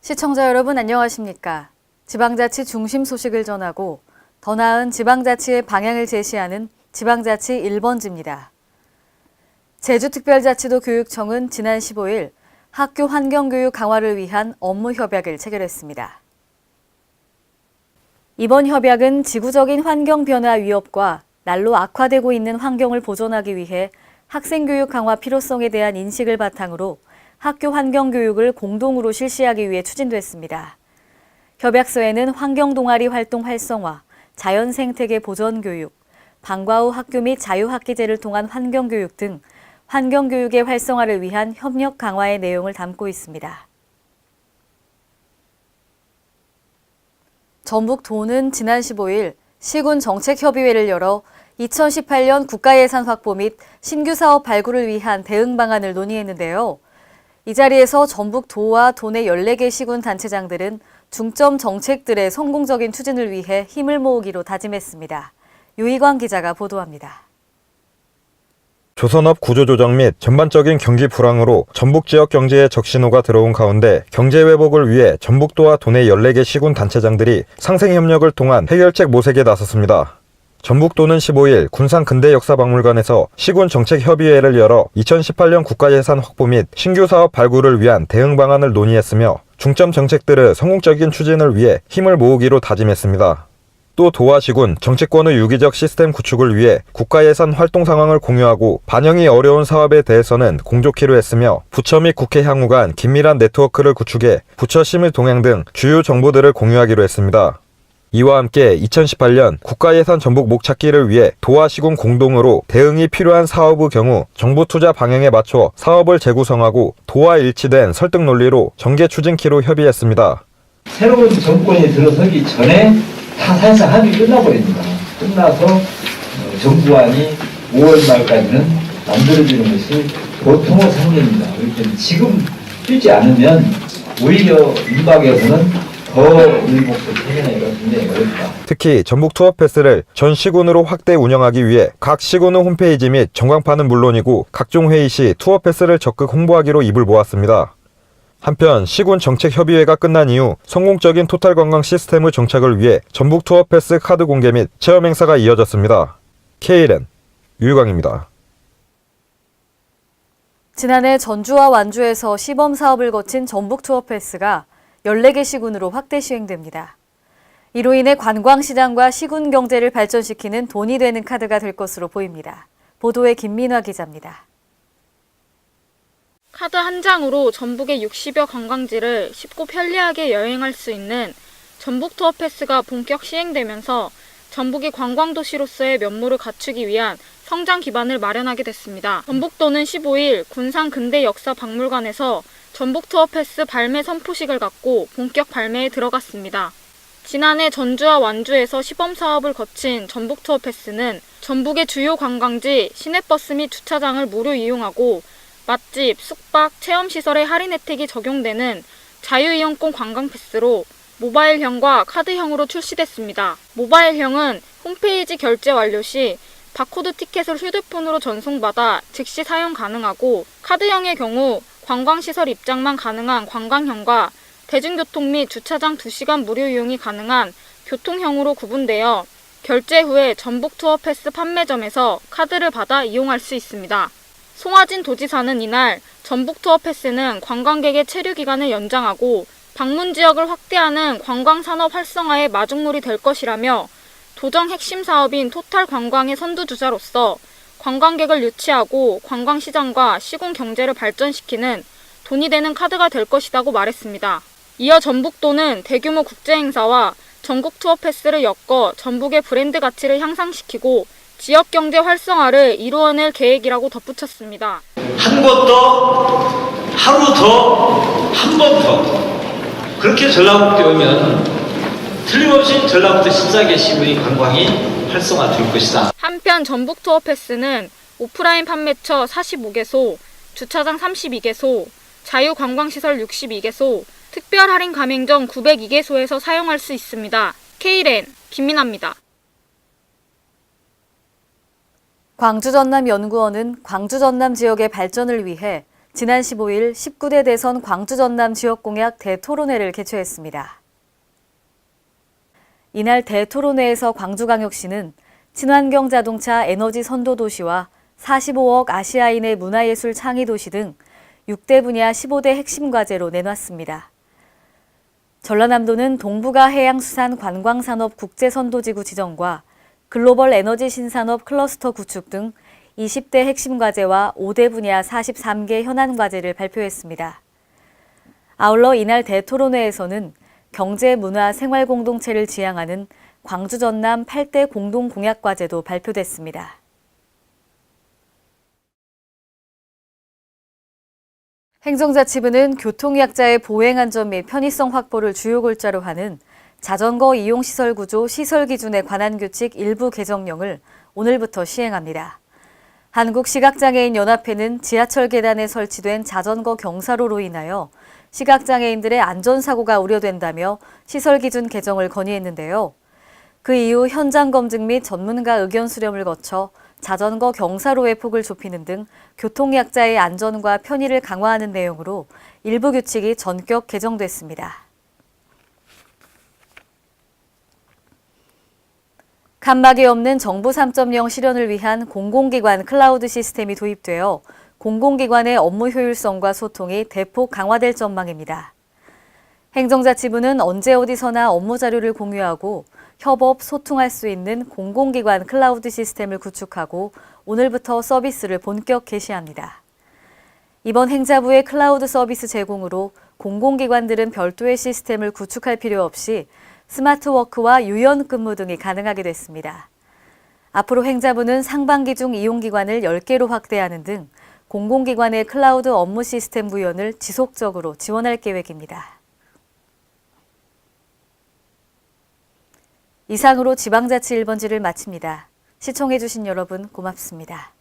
시청자 여러분 안녕하십니까? 지방자치 중심 소식을 전하고 더 나은 지방자치의 방향을 제시하는 지방자치 1번지입니다. 제주특별자치도 교육청은 지난 15일 학교 환경교육 강화를 위한 업무 협약을 체결했습니다. 이번 협약은 지구적인 환경 변화 위협과 날로 악화되고 있는 환경을 보존하기 위해 학생교육 강화 필요성에 대한 인식을 바탕으로 학교 환경교육을 공동으로 실시하기 위해 추진됐습니다. 협약서에는 환경동아리 활동 활성화, 자연생태계 보전교육, 방과 후 학교 및 자유학기제를 통한 환경교육 등 환경교육의 활성화를 위한 협력 강화의 내용을 담고 있습니다. 전북도는 지난 15일 시군정책협의회를 열어 2018년 국가예산 확보 및 신규 사업 발굴을 위한 대응 방안을 논의했는데요. 이 자리에서 전북도와 도내 14개 시군 단체장들은 중점 정책들의 성공적인 추진을 위해 힘을 모으기로 다짐했습니다. 유희광 기자가 보도합니다. 조선업 구조조정 및 전반적인 경기 불황으로 전북 지역 경제에 적신호가 들어온 가운데 경제 회복을 위해 전북도와 도내 14개 시군 단체장들이 상생협력을 통한 해결책 모색에 나섰습니다. 전북도는 15일 군산 근대역사박물관에서 시군 정책협의회를 열어 2018년 국가예산 확보 및 신규 사업 발굴을 위한 대응 방안을 논의했으며 중점 정책들의 성공적인 추진을 위해 힘을 모으기로 다짐했습니다. 또 도와 시군 정치권의 유기적 시스템 구축을 위해 국가예산 활동 상황을 공유하고 반영이 어려운 사업에 대해서는 공조키로 했으며 부처 및 국회 향후 간 긴밀한 네트워크를 구축해 부처 심의 동향 등 주요 정보들을 공유하기로 했습니다. 이와 함께 2018년 국가예산 전북 목찾기를 위해 도와 시군 공동으로 대응이 필요한 사업의 경우 정부 투자 방향에 맞춰 사업을 재구성하고 도와 일치된 설득 논리로 전개 추진키로 협의했습니다. 새로운 정권이 들어서기 전에 다 사실상 합의 끝나버립니다. 끝나서 정부안이 5월 말까지는 만들어지는 것이 보통의 상례입니다. 그렇기 때문에 지금 뛰지 않으면 오히려 임박에서는 더 일목소 퇴근하기가 굉장히 어렵다. 특히 전북 투어 패스를 전 시군으로 확대 운영하기 위해 각 시군의 홈페이지 및 전광판은 물론이고 각종 회의 시 투어 패스를 적극 홍보하기로 입을 모았습니다. 한편 시군 정책협의회가 끝난 이후 성공적인 토탈 관광 시스템의 정착을 위해 전북 투어 패스 카드 공개 및 체험 행사가 이어졌습니다. KLN 유희광입니다. 지난해 전주와 완주에서 시범 사업을 거친 전북 투어 패스가 14개 시군으로 확대 시행됩니다. 이로 인해 관광시장과 시군 경제를 발전시키는 돈이 되는 카드가 될 것으로 보입니다. 보도에 김민화 기자입니다. 카드 한 장으로 전북의 60여 관광지를 쉽고 편리하게 여행할 수 있는 전북 투어 패스가 본격 시행되면서 전북이 관광도시로서의 면모를 갖추기 위한 성장 기반을 마련하게 됐습니다. 전북도는 15일 군산 근대역사박물관에서 전북 투어 패스 발매 선포식을 갖고 본격 발매에 들어갔습니다. 지난해 전주와 완주에서 시범 사업을 거친 전북 투어 패스는 전북의 주요 관광지 시내버스 및 주차장을 무료 이용하고 맛집, 숙박, 체험시설의 할인 혜택이 적용되는 자유이용권 관광 패스로 모바일형과 카드형으로 출시됐습니다. 모바일형은 홈페이지 결제 완료 시 바코드 티켓을 휴대폰으로 전송받아 즉시 사용 가능하고 카드형의 경우 관광시설 입장만 가능한 관광형과 대중교통 및 주차장 2시간 무료 이용이 가능한 교통형으로 구분되어 결제 후에 전북 투어 패스 판매점에서 카드를 받아 이용할 수 있습니다. 송하진 도지사는 이날 전북 투어 패스는 관광객의 체류 기간을 연장하고 방문 지역을 확대하는 관광산업 활성화의 마중물이 될 것이라며 도정 핵심 사업인 토탈 관광의 선두주자로서 관광객을 유치하고 관광시장과 시군 경제를 발전시키는 돈이 되는 카드가 될 것이라고 말했습니다. 이어 전북도는 대규모 국제행사와 전국 투어 패스를 엮어 전북의 브랜드 가치를 향상시키고 지역 경제 활성화를 이루어낼 계획이라고 덧붙였습니다. 한 번 더, 하루 더, 한 번 더. 그렇게 전라북도에 오면 틀림없이 전라북도 14개 시군의 관광이 활성화될 것이다. 한편 전북 투어 패스는 오프라인 판매처 45개소, 주차장 32개소, 자유관광시설 62개소, 특별 할인 가맹점 902개소에서 사용할 수 있습니다. KLN 김민아입니다. 광주 전남 연구원은 광주 전남 지역의 발전을 위해 지난 15일 19대 대선 광주 전남 지역공약 대토론회를 개최했습니다. 이날 대토론회에서 광주광역시는 친환경 자동차 에너지 선도 도시와 45억 아시아인의 문화예술 창의 도시 등 6대 분야 15대 핵심 과제로 내놨습니다. 전라남도는 동북아 해양수산 관광산업 국제선도지구 지정과 글로벌 에너지 신산업 클러스터 구축 등 20대 핵심 과제와 5대 분야 43개 현안 과제를 발표했습니다. 아울러 이날 대토론회에서는 경제, 문화, 생활 공동체를 지향하는 광주 전남 8대 공동 공약 과제도 발표됐습니다. 행정자치부는 교통약자의 보행안전 및 편의성 확보를 주요 골자로 하는 자전거 이용시설 구조 시설 기준에 관한 규칙 일부 개정령을 오늘부터 시행합니다. 한국시각장애인연합회는 지하철 계단에 설치된 자전거 경사로로 인하여 시각장애인들의 안전사고가 우려된다며 시설 기준 개정을 건의했는데요. 그 이후 현장 검증 및 전문가 의견 수렴을 거쳐 자전거 경사로의 폭을 좁히는 등 교통약자의 안전과 편의를 강화하는 내용으로 일부 규칙이 전격 개정됐습니다. 칸막이 없는 정부 3.0 실현을 위한 공공기관 클라우드 시스템이 도입되어 공공기관의 업무 효율성과 소통이 대폭 강화될 전망입니다. 행정자치부는 언제 어디서나 업무 자료를 공유하고 협업, 소통할 수 있는 공공기관 클라우드 시스템을 구축하고 오늘부터 서비스를 본격 개시합니다. 이번 행자부의 클라우드 서비스 제공으로 공공기관들은 별도의 시스템을 구축할 필요 없이 스마트워크와 유연근무 등이 가능하게 됐습니다. 앞으로 행자부는 상반기 중 이용기관을 10개로 확대하는 등 공공기관의 클라우드 업무 시스템 구현을 지속적으로 지원할 계획입니다. 이상으로 지방자치 1번지를 마칩니다. 시청해주신 여러분 고맙습니다.